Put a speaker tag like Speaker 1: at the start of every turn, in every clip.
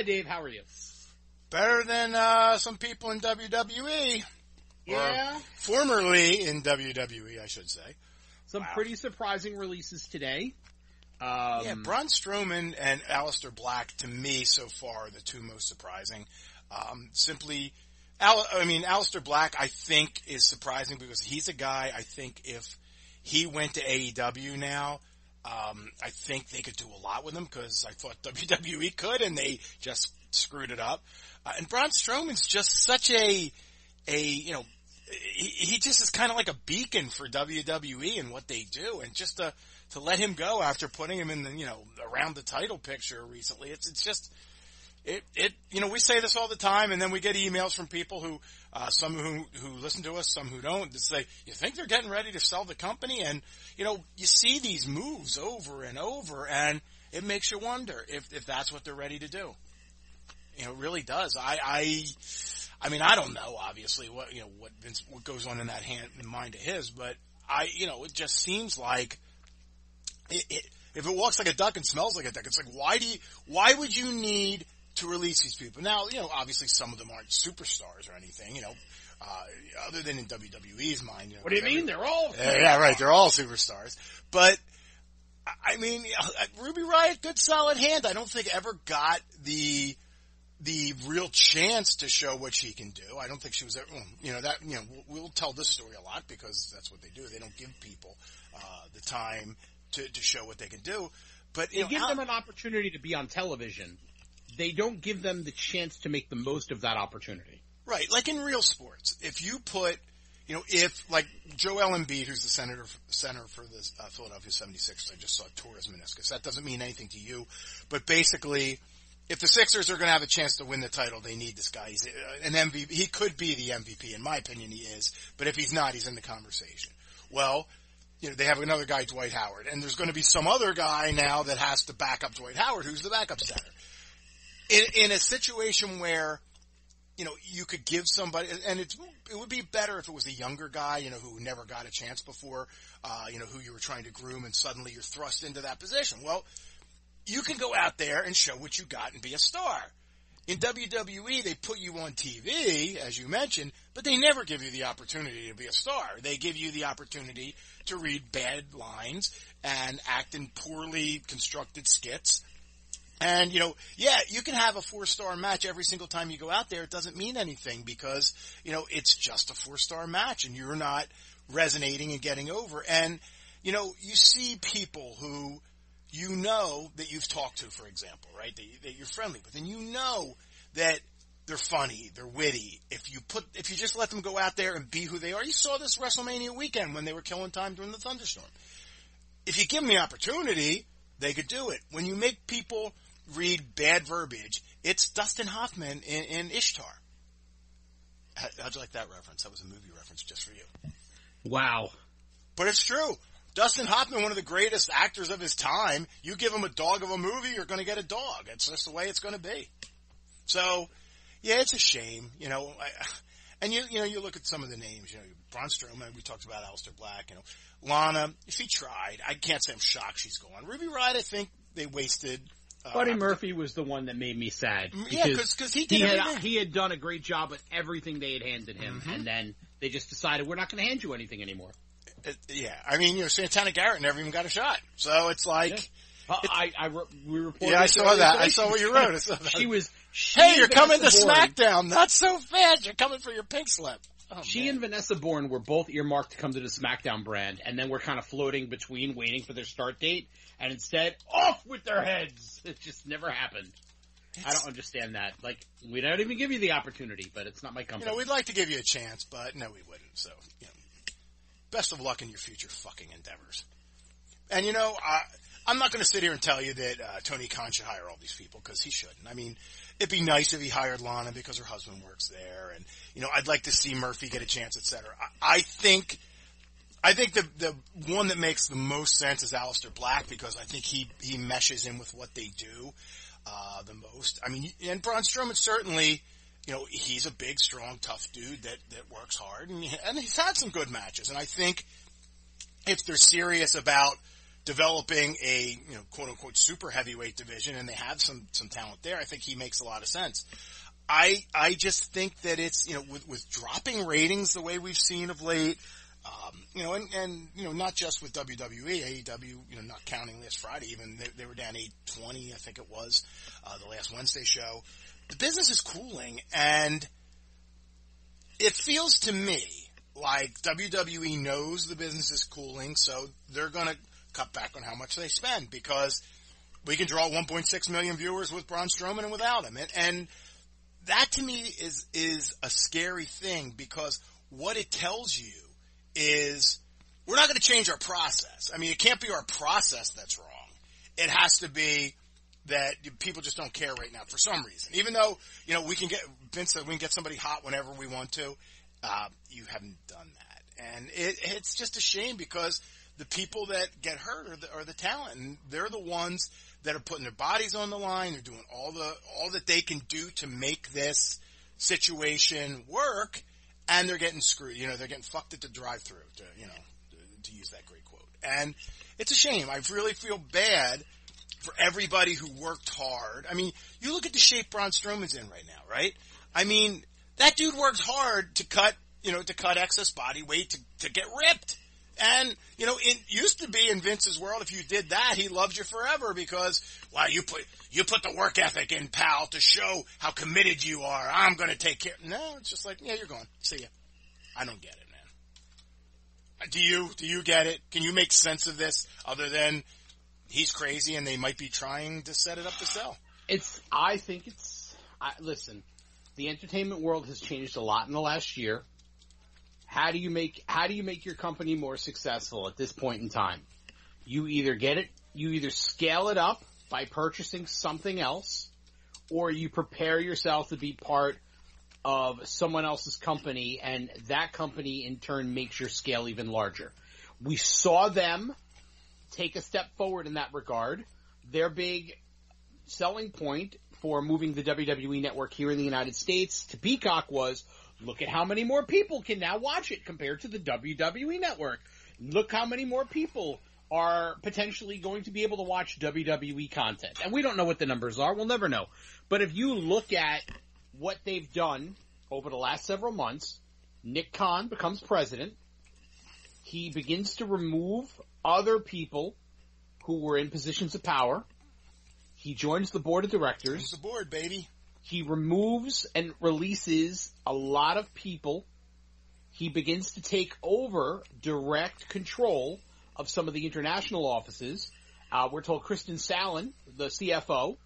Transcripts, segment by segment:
Speaker 1: Hi, Dave. How are you?
Speaker 2: Better than some people in WWE.
Speaker 1: Yeah.
Speaker 2: Or formerly in WWE, I should say.
Speaker 1: Some pretty surprising releases today.
Speaker 2: Braun Strowman and Aleister Black, to me, so far, are the two most surprising. Aleister Black, I think, is surprising because he's a guy, I think, if he went to AEW now, I think they could do a lot with him because I thought WWE could, and they just screwed it up. And Braun Strowman's just such he just is kind of like a beacon for WWE and what they do, and just to let him go after putting him in the, around the title picture recently, it's just, we say this all the time, and then we get emails from people who, some who listen to us, some who don't, that say, you think they're getting ready to sell the company? And, you see these moves over and over, and it makes you wonder if that's what they're ready to do. It really does. I don't know, obviously, what goes on in that mind of his, but it just seems like if it walks like a duck and smells like a duck, it's like, why would you need to release these people? Now, obviously some of them aren't superstars or anything, other than in WWE's mind.
Speaker 1: What do you mean? They're all superstars.
Speaker 2: Yeah, right. They're all superstars. But, Ruby Riott, good solid hand. I don't think ever got the real chance to show what she can do. I don't think she was, we'll tell this story a lot because that's what they do. They don't give people, the time to show what they can do. But,
Speaker 1: they give them an opportunity to be on television. They don't give them the chance to make the most of that opportunity.
Speaker 2: Right. Like in real sports, if you put, like Joel Embiid, who's the center for the Philadelphia 76ers, I just saw tore his meniscus. That doesn't mean anything to you, but basically, if the Sixers are going to have a chance to win the title, they need this guy. He's an MVP. He could be the MVP. In my opinion, he is. But if he's not, he's in the conversation. Well, they have another guy, Dwight Howard. And there's going to be some other guy now that has to back up Dwight Howard, who's the backup center. In a situation where, you could give somebody, and it would be better if it was a younger guy, who never got a chance before, who you were trying to groom, and suddenly you're thrust into that position. Well, you can go out there and show what you got and be a star. In WWE, they put you on TV, as you mentioned, but they never give you the opportunity to be a star. They give you the opportunity to read bad lines and act in poorly constructed skits. And, you can have a 4-star match every single time you go out there. It doesn't mean anything because, it's just a 4-star match and you're not resonating and getting over. And, you see people who, that you've talked to, for example, right? That you're friendly with, and that they're funny, they're witty. If you just let them go out there and be who they are, you saw this WrestleMania weekend when they were killing time during the thunderstorm. If you give them the opportunity, they could do it. When you make people read bad verbiage, it's Dustin Hoffman in Ishtar. How'd you like that reference? That was a movie reference just for you.
Speaker 1: Wow.
Speaker 2: But it's true. Dustin Hoffman, one of the greatest actors of his time, you give him a dog of a movie, you're going to get a dog. It's just the way it's going to be. So, yeah, it's a shame, and you look at some of the names, Braun Strowman, we talked about Aleister Black, Lana, she tried. I can't say I'm shocked she's gone. Ruby Riott, I think they wasted.
Speaker 1: Buddy Murphy was the one that made me sad.
Speaker 2: Yeah, because he
Speaker 1: had done a great job at everything they had handed him, and then they just decided we're not going to hand you anything anymore.
Speaker 2: Santana Garrett never even got a shot. So it's like...
Speaker 1: Yeah. We reported...
Speaker 2: Yeah, I saw that. I saw what you wrote.
Speaker 1: Hey,
Speaker 2: you're coming to SmackDown. Not so fast. You're coming for your pink slip. Oh,
Speaker 1: she and Vanessa Bourne were both earmarked to come to the SmackDown brand, and then we're kind of floating between waiting for their start date, and instead, off with their heads! It just never happened. I don't understand that. Like, we don't even give you the opportunity, but it's not my company.
Speaker 2: We'd like to give you a chance, but no, we wouldn't. So, best of luck in your future fucking endeavors. And, I'm not going to sit here and tell you that Tony Khan should hire all these people, because he shouldn't. I mean, it'd be nice if he hired Lana because her husband works there, and, I'd like to see Murphy get a chance, etc. I think the one that makes the most sense is Aleister Black, because I think he meshes in with what they do the most. I mean, and Braun Strowman certainly, he's a big, strong, tough dude that works hard, and he's had some good matches. And I think if they're serious about developing a, quote unquote super heavyweight division, and they have some talent there. I think he makes a lot of sense. I just think that it's, with dropping ratings the way we've seen of late, not just with WWE, AEW, not counting this Friday, even they were down 820, I think it was, the last Wednesday show. The business is cooling, and it feels to me like WWE knows the business is cooling, so they're going to cut back on how much they spend, because we can draw 1.6 million viewers with Braun Strowman and without him. And that to me is a scary thing, because what it tells you is we're not going to change our process. I mean, it can't be our process that's wrong. It has to be that people just don't care right now for some reason. Even though, we can get, Vince said we can get somebody hot whenever we want to. You haven't done that. And it's just a shame, because the people that get hurt are the talent, and they're the ones that are putting their bodies on the line. They're doing all that they can do to make this situation work, and they're getting screwed. They're getting fucked at the drive-thru, to use that great quote. And it's a shame. I really feel bad for everybody who worked hard. I mean, you look at the shape Braun Strowman's in right now, right? I mean, that dude works hard to cut excess body weight to get ripped. And, it used to be in Vince's world, if you did that, he loved you forever, because, wow, you put the work ethic in, pal, to show how committed you are. I'm going to take care. No, it's just like, yeah, you're gone. See ya. I don't get it, man. Do you get it? Can you make sense of this other than he's crazy and they might be trying to set it up to sell?
Speaker 1: Listen, the entertainment world has changed a lot in the last year. How do you make your company more successful at this point in time? You either scale it up by purchasing something else, or you prepare yourself to be part of someone else's company, and that company in turn makes your scale even larger. We saw them take a step forward in that regard. Their big selling point for moving the WWE network here in the United States to Peacock was, look at how many more people can now watch it compared to the WWE network. Look how many more people are potentially going to be able to watch WWE content. And we don't know what the numbers are. We'll never know. But if you look at what they've done over the last several months, Nick Khan becomes president. He begins to remove other people who were in positions of power. He joins the board of directors.
Speaker 2: Joins the board, baby.
Speaker 1: He removes and releases a lot of people. He begins to take over direct control of some of the international offices. We're told Kristen Salen, the CFO,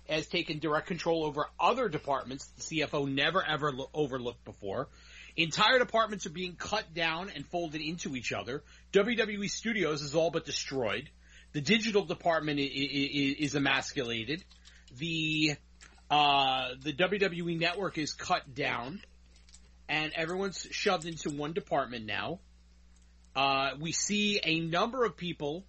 Speaker 1: has taken direct control over other departments the CFO never ever overlooked before. Entire departments are being cut down and folded into each other. WWE Studios is all but destroyed. The digital department is emasculated. The WWE network is cut down, and everyone's shoved into one department now. We see a number of people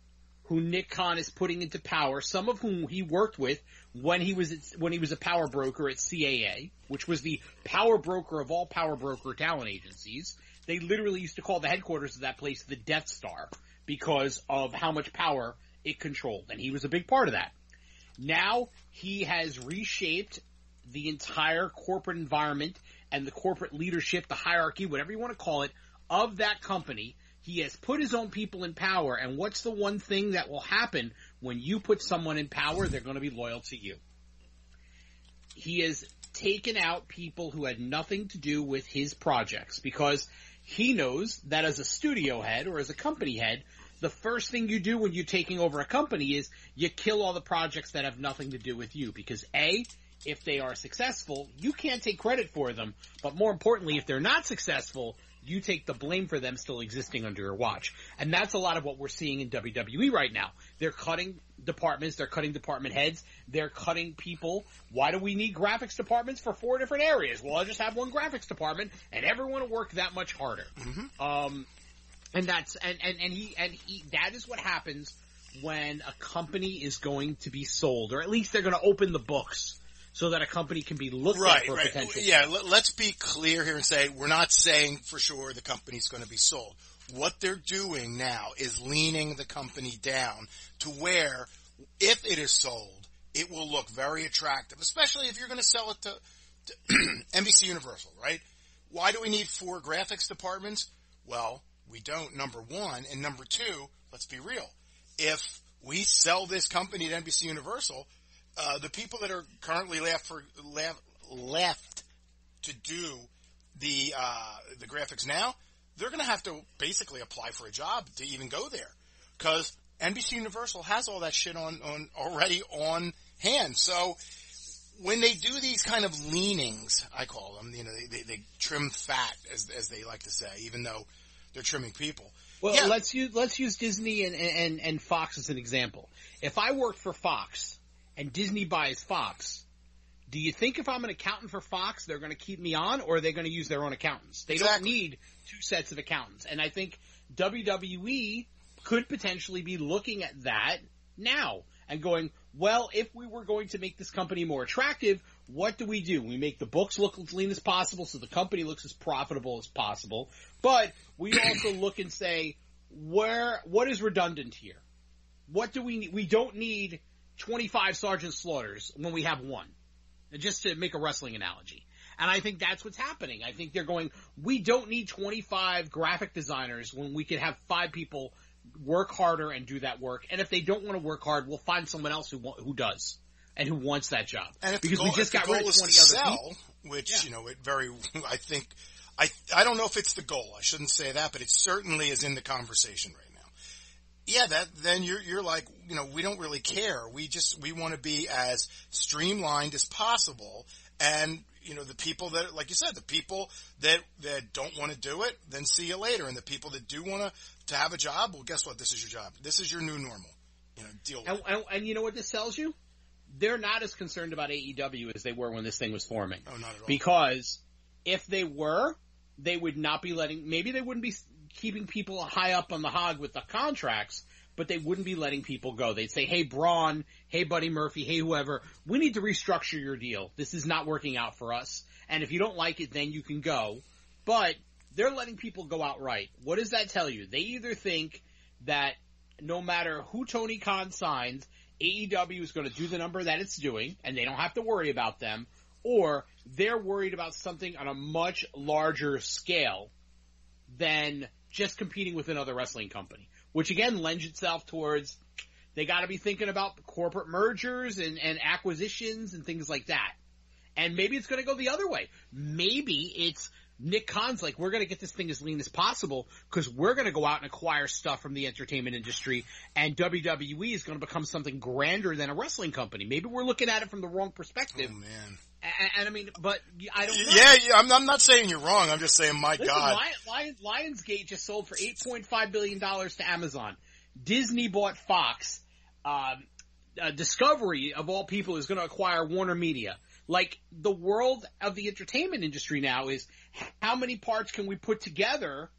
Speaker 1: who Nick Khan is putting into power, some of whom he worked with when he was a power broker at CAA, which was the power broker of all power broker talent agencies. They literally used to call the headquarters of that place the Death Star because of how much power it controlled, and he was a big part of that. Now he has reshaped the entire corporate environment and the corporate leadership, the hierarchy, whatever you want to call it, of that company. He has put his own people in power, and what's the one thing that will happen when you put someone in power? They're going to be loyal to you. He has taken out people who had nothing to do with his projects, because he knows that as a studio head or as a company head, the first thing you do when you're taking over a company is you kill all the projects that have nothing to do with you, because A, if they are successful, you can't take credit for them, but more importantly, if they're not successful, you take the blame for them still existing under your watch. And that's a lot of what we're seeing in WWE right now. They're cutting departments, they're cutting department heads, they're cutting people. Why do we need graphics departments for 4 different areas? Well, I'll just have one graphics department, and everyone will work that much harder. Mm-hmm. And that's that is what happens when a company is going to be sold, or at least they're going to open the books so that a company can be looked at for potential.
Speaker 2: Yeah, let's be clear here and say we're not saying for sure the company's going to be sold. what they're doing now is leaning the company down to where, if it is sold, it will look very attractive, especially if you're going to sell it to NBC Universal, right? Why do we need 4 graphics departments? Well, we don't, number one. And number two, let's be real. If we sell this company to NBC Universal, the people that are currently left to do the graphics now, they're going to have to basically apply for a job to even go there, because NBC Universal has all that shit already on hand. So when they do these kind of leanings, I call them, they trim fat, as they like to say, even though they're trimming people.
Speaker 1: Well, yeah. let's use Disney and Fox as an example. If I worked for Fox and Disney buys Fox, do you think if I'm an accountant for Fox, they're going to keep me on, or are they going to use their own accountants? They don't need 2 sets of accountants. And I think WWE could potentially be looking at that now and going, well, if we were going to make this company more attractive, what do? We make the books look as lean as possible so the company looks as profitable as possible, but we also look and say, what is redundant here? What do we need? We don't need 25 Sergeant Slaughters when we have 1. Just to make a wrestling analogy. And I think that's what's happening. I think they're going, we don't need 25 graphic designers when we could have 5 people work harder and do that work. And if they don't want to work hard, we'll find someone else who does and who wants that job.
Speaker 2: And if
Speaker 1: because
Speaker 2: the goal,
Speaker 1: we just got rid of 20 other people.
Speaker 2: Which, I don't know if it's the goal. I shouldn't say that, but it certainly is in the conversation right now. Yeah, then you're like, we don't really care. We want to be as streamlined as possible. And, the people that, like you said, the people that don't want to do it, then see you later. And the people that do want to have a job, well, guess what? This is your job. This is your new normal. Deal with it.
Speaker 1: And you know what this tells you? They're not as concerned about AEW as they were when this thing was forming.
Speaker 2: Oh, not at all.
Speaker 1: Because if they were, they would not be maybe they wouldn't be keeping people high up on the hog with the contracts, but they wouldn't be letting people go. They'd say, hey, Braun, hey, Buddy Murphy, hey, whoever, we need to restructure your deal. This is not working out for us. And if you don't like it, then you can go. But they're letting people go outright. What does that tell you? They either think that no matter who Tony Khan signs, AEW is going to do the number that it's doing, and they don't have to worry about them, or they're worried about something on a much larger scale than just competing with another wrestling company, which again lends itself towards they got to be thinking about corporate mergers and acquisitions and things like that. And maybe it's going to go the other way. Maybe it's Nick Khan's like, we're going to get this thing as lean as possible because we're going to go out and acquire stuff from the entertainment industry, and WWE is going to become something grander than a wrestling company. Maybe we're looking at it from the wrong perspective.
Speaker 2: Oh, man.
Speaker 1: And I mean, but I don't know.
Speaker 2: Yeah, I'm not saying you're wrong. I'm just saying, my God.
Speaker 1: Lionsgate just sold for $8.5 billion to Amazon. Disney bought Fox. Discovery, of all people, is going to acquire Warner Media. Like, the world of the entertainment industry now is how many parts can we put together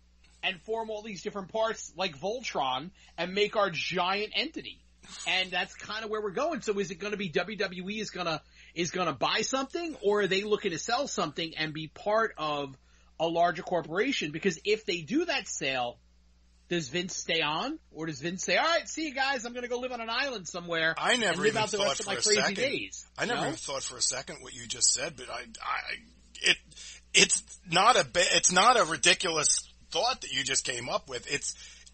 Speaker 1: and form all these different parts like Voltron and make our giant entity? And that's kind of where we're going. So is it going to be WWE is going to buy something, or are they looking to sell something and be part of a larger corporation? Because if they do that sale, does Vince stay on, or does Vince say, all right, see you guys, I'm going to go live on an island somewhere and live out the rest of my crazy days?
Speaker 2: I never even thought for a second what you just said, but it's not a ridiculous thought that you just came up with.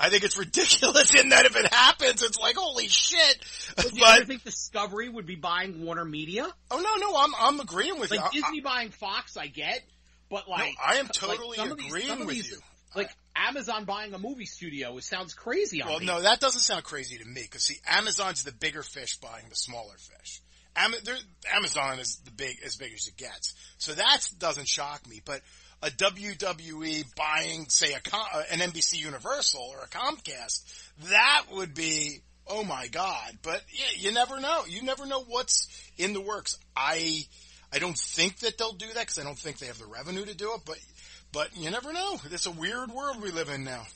Speaker 2: I think it's ridiculous in that if it happens, it's like, holy shit.
Speaker 1: But do you ever think Discovery would be buying Warner Media?
Speaker 2: Oh, no, I'm agreeing with you.
Speaker 1: Like, Disney buying Fox, I get, but like...
Speaker 2: No, I am totally agreeing with you.
Speaker 1: Like, Amazon buying a movie studio, it sounds crazy on me.
Speaker 2: Well, no, that doesn't sound crazy to me, because, see, Amazon's the bigger fish buying the smaller fish. Amazon is as big as it gets. So that doesn't shock me, but a WWE buying, say, an NBC Universal or a Comcast, that would be, oh my God. But yeah, you never know. You never know what's in the works. I don't think that they'll do that, because I don't think they have the revenue to do it, but you never know. It's a weird world we live in now.